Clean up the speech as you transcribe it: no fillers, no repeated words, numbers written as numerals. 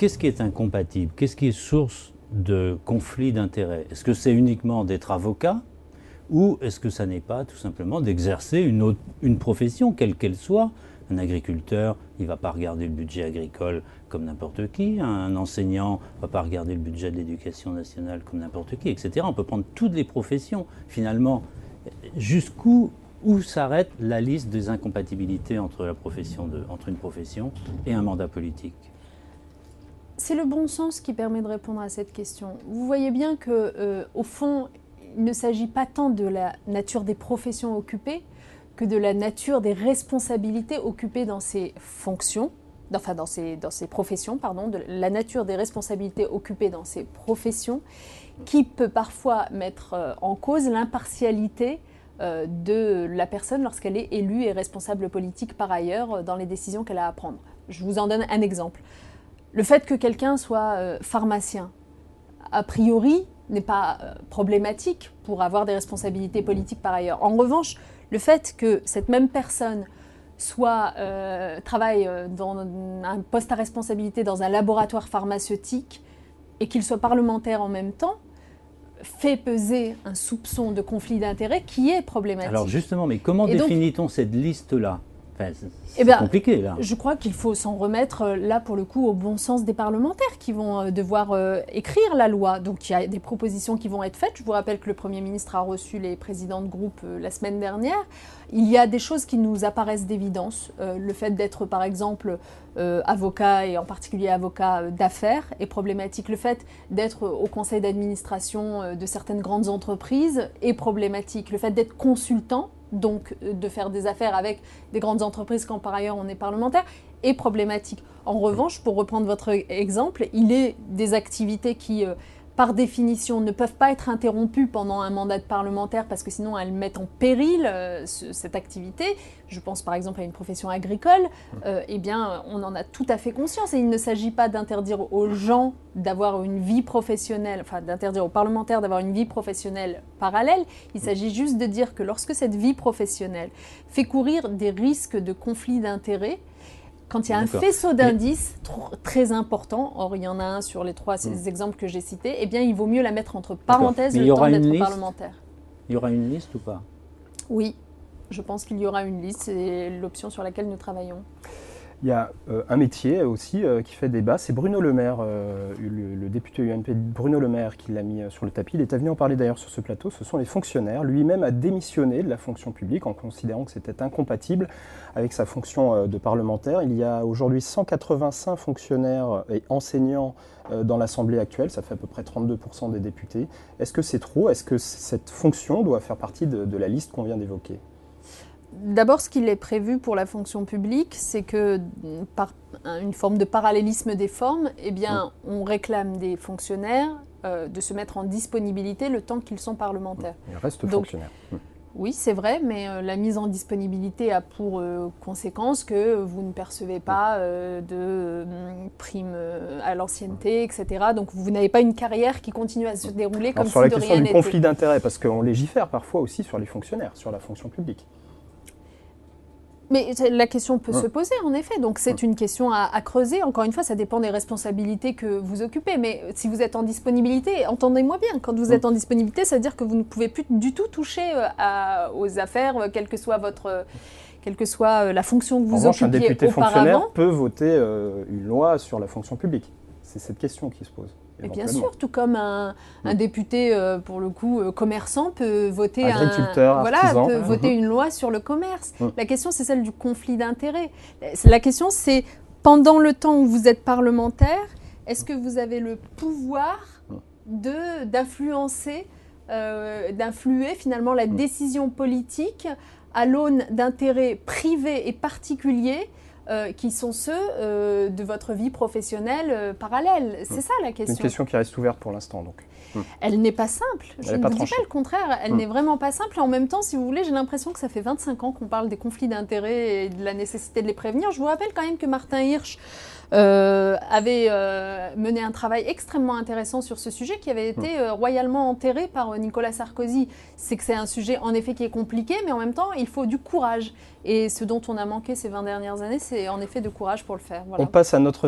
qu'est-ce qui est incompatible? Qu'est-ce qui est source de conflit d'intérêts? Est-ce que c'est uniquement d'être avocat ou est-ce que ça n'est pas tout simplement d'exercer une profession, quelle qu'elle soit? Un agriculteur, il ne va pas regarder le budget agricole comme n'importe qui. Un enseignant ne va pas regarder le budget de l'éducation nationale comme n'importe qui, etc. On peut prendre toutes les professions. Finalement, où s'arrête la liste des incompatibilités entre une profession et un mandat politique? C'est le bon sens qui permet de répondre à cette question. Vous voyez bien qu'au fond, il ne s'agit pas tant de la nature des professions occupées que de la nature des responsabilités occupées dans ces fonctions, enfin dans ces professions, pardon, de la nature des responsabilités occupées dans ces professions, qui peut parfois mettre en cause l'impartialité de la personne lorsqu'elle est élue et responsable politique par ailleurs dans les décisions qu'elle a à prendre. Je vous en donne un exemple. Le fait que quelqu'un soit pharmacien, a priori, n'est pas problématique pour avoir des responsabilités politiques par ailleurs. En revanche, le fait que cette même personne travaille dans un poste à responsabilité dans un laboratoire pharmaceutique et qu'il soit parlementaire en même temps, fait peser un soupçon de conflit d'intérêts qui est problématique. Alors justement, mais comment définit-on cette liste-là? Enfin, c'est compliqué, là. Je crois qu'il faut s'en remettre, là, pour le coup, au bon sens des parlementaires qui vont devoir écrire la loi. Donc, il y a des propositions qui vont être faites. Je vous rappelle que le Premier ministre a reçu les présidents de groupe la semaine dernière. Il y a des choses qui nous apparaissent d'évidence. Le fait d'être, par exemple, avocat, et en particulier avocat d'affaires, est problématique. Le fait d'être au conseil d'administration de certaines grandes entreprises est problématique. Le fait d'être consultant, donc de faire des affaires avec des grandes entreprises quand par ailleurs on est parlementaire, est problématique. En revanche, pour reprendre votre exemple, il est des activités qui, par définition, ne peuvent pas être interrompues pendant un mandat de parlementaire parce que sinon elles mettent en péril cette activité. Je pense par exemple à une profession agricole. Eh bien, on en a tout à fait conscience et il ne s'agit pas d'interdire aux gens d'avoir une vie professionnelle, enfin d'interdire aux parlementaires d'avoir une vie professionnelle parallèle. Il s'agit juste de dire que lorsque cette vie professionnelle fait courir des risques de conflit d'intérêts, quand il y a un faisceau d'indices très important, or il y en a un sur les trois exemples que j'ai cités, eh bien il vaut mieux la mettre entre parenthèses le temps d'être parlementaire. Il y aura une liste ou pas? Oui, je pense qu'il y aura une liste, c'est l'option sur laquelle nous travaillons. Il y a un métier aussi qui fait débat, c'est Bruno Le Maire, le député UMP Bruno Le Maire qui l'a mis sur le tapis. Il était venu en parler d'ailleurs sur ce plateau, ce sont les fonctionnaires. Lui-même a démissionné de la fonction publique en considérant que c'était incompatible avec sa fonction de parlementaire. Il y a aujourd'hui 185 fonctionnaires et enseignants dans l'Assemblée actuelle, ça fait à peu près 32% des députés. Est-ce que c'est trop? Est-ce que cette fonction doit faire partie de la liste qu'on vient d'évoquer? D'abord, ce qu'il est prévu pour la fonction publique, c'est que par une forme de parallélisme des formes, eh bien, on réclame des fonctionnaires de se mettre en disponibilité le temps qu'ils sont parlementaires. Ils restent fonctionnaires. Oui, c'est vrai, mais la mise en disponibilité a pour conséquence que vous ne percevez pas de primes à l'ancienneté, etc. Donc vous n'avez pas une carrière qui continue à se dérouler comme si de rien n'était. Sur la question du conflit d'intérêts, parce qu'on légifère parfois aussi sur les fonctionnaires, sur la fonction publique. Mais la question peut se poser, en effet. Donc c'est une question à creuser. Encore une fois, ça dépend des responsabilités que vous occupez. Mais si vous êtes en disponibilité, entendez-moi bien, quand vous êtes en disponibilité, ça veut dire que vous ne pouvez plus du tout toucher aux affaires, quelle que soit la fonction que vous occupiez auparavant. Un député fonctionnaire peut voter une loi sur la fonction publique. C'est cette question qui se pose. Et bien sûr, tout comme un député, pour le coup, commerçant peut voter, artisan, voter une loi sur le commerce. La question, c'est celle du conflit d'intérêts. La question, c'est, pendant le temps où vous êtes parlementaire, est-ce que vous avez le pouvoir d'influencer, d'influer finalement la décision politique à l'aune d'intérêts privés et particuliers qui sont ceux de votre vie professionnelle parallèle. C'est ça la question. Une question qui reste ouverte pour l'instant, donc. Elle n'est pas simple. Je ne vous dis pas le contraire. Elle n'est vraiment pas simple. Et en même temps, si vous voulez, j'ai l'impression que ça fait 25 ans qu'on parle des conflits d'intérêts et de la nécessité de les prévenir. Je vous rappelle quand même que Martin Hirsch avait mené un travail extrêmement intéressant sur ce sujet qui avait été royalement enterré par Nicolas Sarkozy. C'est que c'est un sujet en effet qui est compliqué, mais en même temps, il faut du courage. Et ce dont on a manqué ces 20 dernières années, c'est en effet de courage pour le faire. Voilà. On passe à notre